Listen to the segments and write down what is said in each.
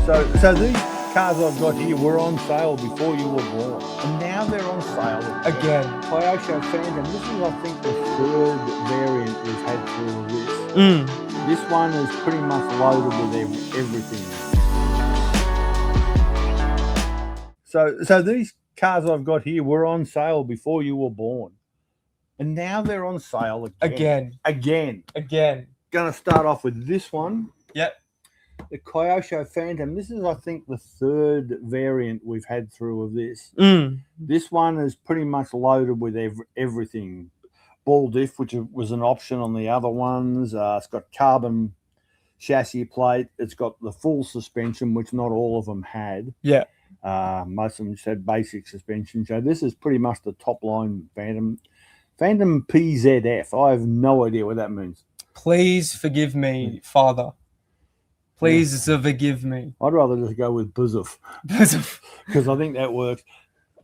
So these cars I've got here were on sale before you were born, and now they're on sale Again. Kyosho Phantom. This is, I think, the third variant we've had through this. This one is pretty much loaded with everything. So these cars I've got here were on sale before you were born, and now they're on sale again. Going to start off with this one. Yep. The Kyosho Phantom. This is, I think, the third variant we've had through of this. This one is pretty much loaded with everything. Ball diff, which was an option on the other ones. It's got carbon chassis plate. It's got the full suspension, which not all of them had. Yeah. Most of them just had basic suspension. So this is pretty much the top line Phantom. Phantom PZF. I have no idea what that means. Please forgive me, Father. Please forgive me. I'd rather just go with BZF because I think that works.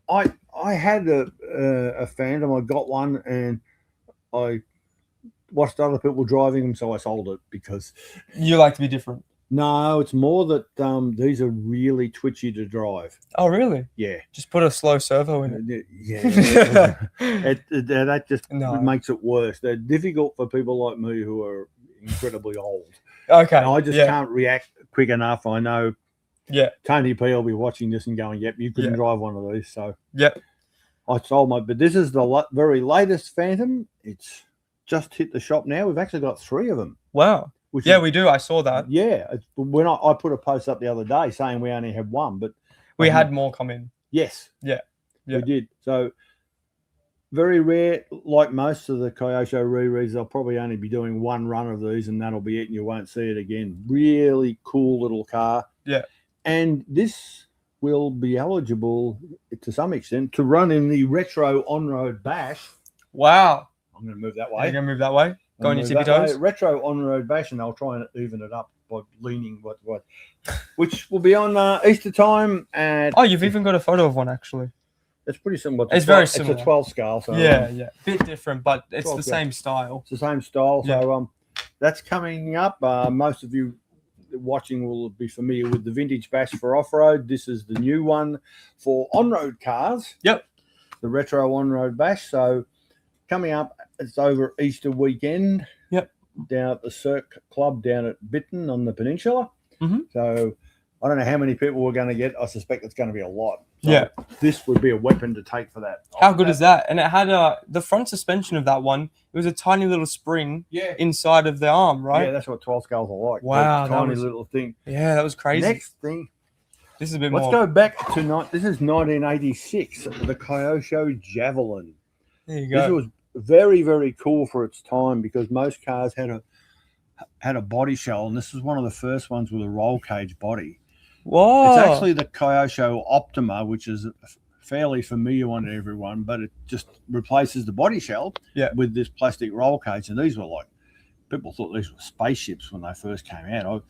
I had a Phantom. I got one and I watched other people driving them, so I sold it because you like to be different. No, it's more that these are really twitchy to drive. Oh, really? Yeah. Just put a slow servo in it. Yeah. That just makes it worse. They're difficult for people like me who are incredibly old. Okay. And I just can't react quick enough. I know. Yeah. Tony P will be watching this and going, "Yep, you couldn't drive one of these." So. Yep. I sold my. But this is the very latest Phantom. It's just hit the shop now. We've actually got 3 of them. Wow. Yeah, we do. I saw that. Yeah. When I put a post up the other day saying we only had one, but we had more come in. Yes. Yeah. We did. So very rare, like most of the Kyosho re-reads, I'll probably only be doing one run of these and that'll be it and you won't see it again. Really cool little car. Yeah. And this will be eligible to some extent to run in the retro on-road bash. Wow. I'm going to move that way. You're going to move that way? Go on your tippy toes. Retro on-road bash, and I'll try and even it up by leaning which will be on Easter time. Oh, you've even got a photo of one, actually. It's pretty similar. It's very similar. It's a 12 scale. So yeah. Bit different, but it's the same style. It's the same style. So that's coming up. Most of you watching will be familiar with the vintage bash for off-road. This is the new one for on-road cars. Yep. The retro on-road bash. So coming up, it's over Easter weekend. Yep. Down at the Cirque Club down at Bitton on the peninsula. So I don't know how many people we're going to get. I suspect it's going to be a lot. So this would be a weapon to take for that. How good is that? And it had the front suspension of that one. It was a tiny little spring inside of the arm, right? Yeah, that's what 12 scales are like. Wow. Tiny little thing. Yeah, that was crazy. Next thing. This is a bit Let's more. go back to this is 1986. The Kyosho Javelin. There you go. This was very, very cool for its time because most cars had a body shell, and this is one of the first ones with a roll cage body. Whoa! It's actually the Kyosho Optima, which is a fairly familiar one to everyone, but it just replaces the body shell with this plastic roll cage. And these were like, people thought these were spaceships when they first came out.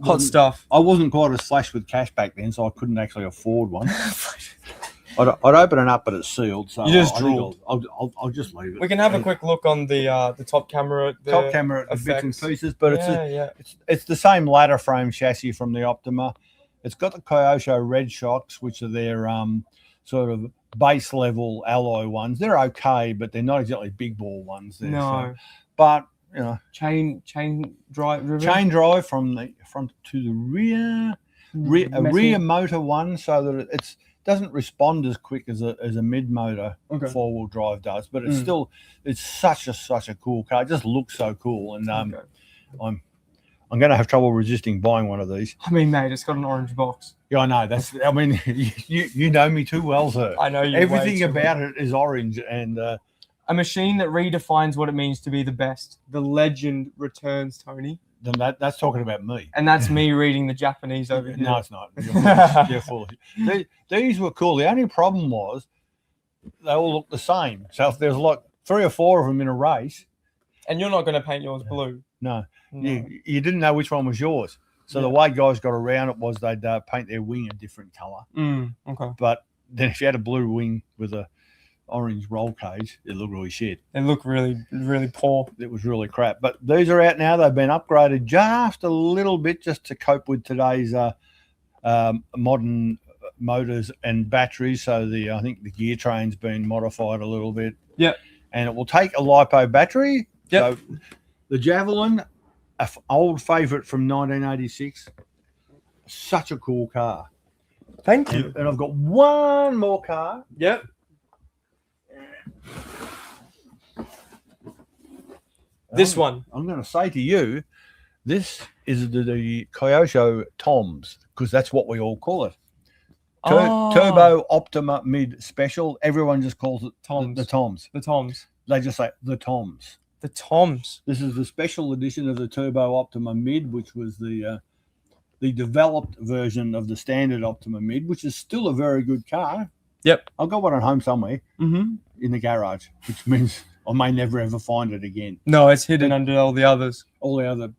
Hot stuff. I wasn't quite as flush with cash back then, so I couldn't actually afford one. I'd open it up, but it's sealed. So you just drooled. I'll just leave it. We can have a quick look on the top camera. Top camera, the bits and pieces, but it's the same ladder frame chassis from the Optima. It's got the Kyosho red shocks, which are their sort of base level alloy ones. They're okay, but they're not exactly big ball ones. No, but you know, chain drive from the front to the rear, a rear motor one, so that it doesn't respond as quick as a mid motor four-wheel drive does, but it's still such a cool car. It just looks so cool, and I'm going to have trouble resisting buying one of these. I mean, mate, it's got an orange box. Yeah, I know. I mean, you know me too well, sir. I know you. Everything about it is orange, and a machine that redefines what it means to be the best. The legend returns, Tony. Then that's talking about me. And that's me reading the Japanese over here. No, it's not. You're full. These were cool. The only problem was they all look the same. So if there's like 3 or 4 of them in a race. And you're not going to paint yours blue. No. You didn't know which one was yours. So the way guys got around it was they'd paint their wing a different colour. Okay. But then if you had a blue wing with a orange roll cage, it looked really shit. They look really, really poor. It was really crap. But these are out now. They've been upgraded just a little bit just to cope with today's modern motors and batteries. So I think the gear train's been modified a little bit. Yep. And it will take a LiPo battery. Yep. So the Javelin, an old favourite from 1986. Such a cool car. Thank you. And I've got one more car. Yep. This one. I'm going to say to you, this is the Kyosho TOMS, because that's what we all call it. Turbo Optima Mid Special. Everyone just calls it TOMS. The TOMS. The TOMS. They just say the TOMS. The TOMS. This is the special edition of the Turbo Optima Mid, which was the developed version of the standard Optima Mid, which is still a very good car. Yep. I've got one at home somewhere in the garage, which means I may never ever find it again. No, it's hidden under all the others. All the other,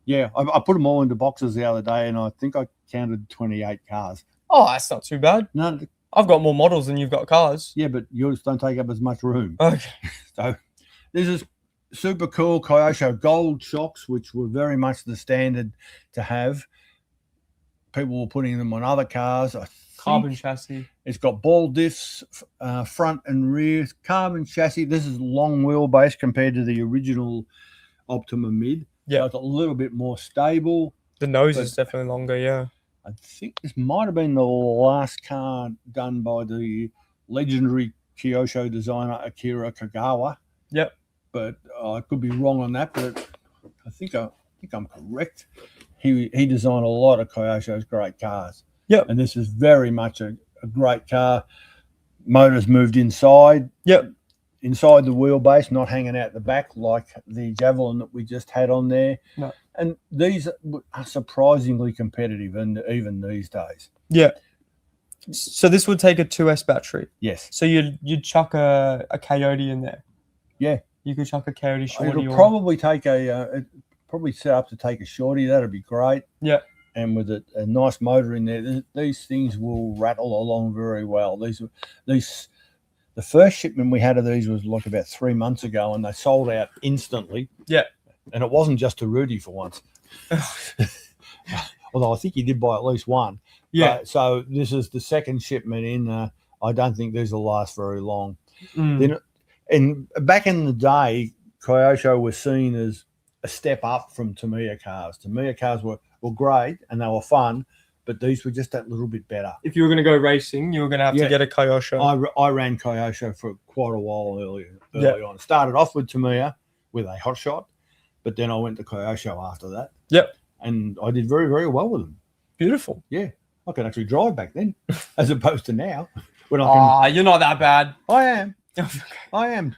yeah. I put them all into boxes the other day, and I think I counted 28 cars. Oh, that's not too bad. No, I've got more models than you've got cars. yeah, but yours don't take up as much room. Okay. So this is super cool Kyosho gold shocks, which were very much the standard to have. People were putting them on other cars. Carbon chassis. It's got ball diffs, front and rear, carbon chassis. This is long wheelbase compared to the original Optima Mid. Yeah, so it's a little bit more stable. The nose is definitely longer. Yeah, I think this might have been the last car done by the legendary Kyosho designer Akira Kagawa. Yep. But I could be wrong on that. But I think I'm correct. He designed a lot of Kyosho's great cars. Yep. And this is very much a great car. Motors moved inside. Yep. Inside the wheelbase, not hanging out the back like the Javelin that we just had on there. No. And these are surprisingly competitive, and even these days. Yeah. So this would take a 2S battery. Yes. So you'd chuck a Coyote in there. Yeah. You could chuck a Coyote Shorty. It'll probably take probably set up to take a Shorty. That'd be great. Yeah. And with a nice motor in there, these things will rattle along very well. The first shipment we had of these was like about 3 months ago, and they sold out instantly. Yeah. And it wasn't just to Rudy for once. Although I think he did buy at least one. Yeah. So this is the second shipment in. I don't think these will last very long. Then, and back in the day, Kyosho was seen as a step up from Tamiya cars. Tamiya cars were great and they were fun, but these were just that little bit better. If you were going to go racing, you were going to have to get a Kyosho. I ran Kyosho for quite a while early on. Started off with Tamiya with a hot shot, but then I went to Kyosho after that. Yep. And I did very, very well with them. Beautiful. Yeah. I could actually drive back then as opposed to now. When I can... you're not that bad. I am. I am.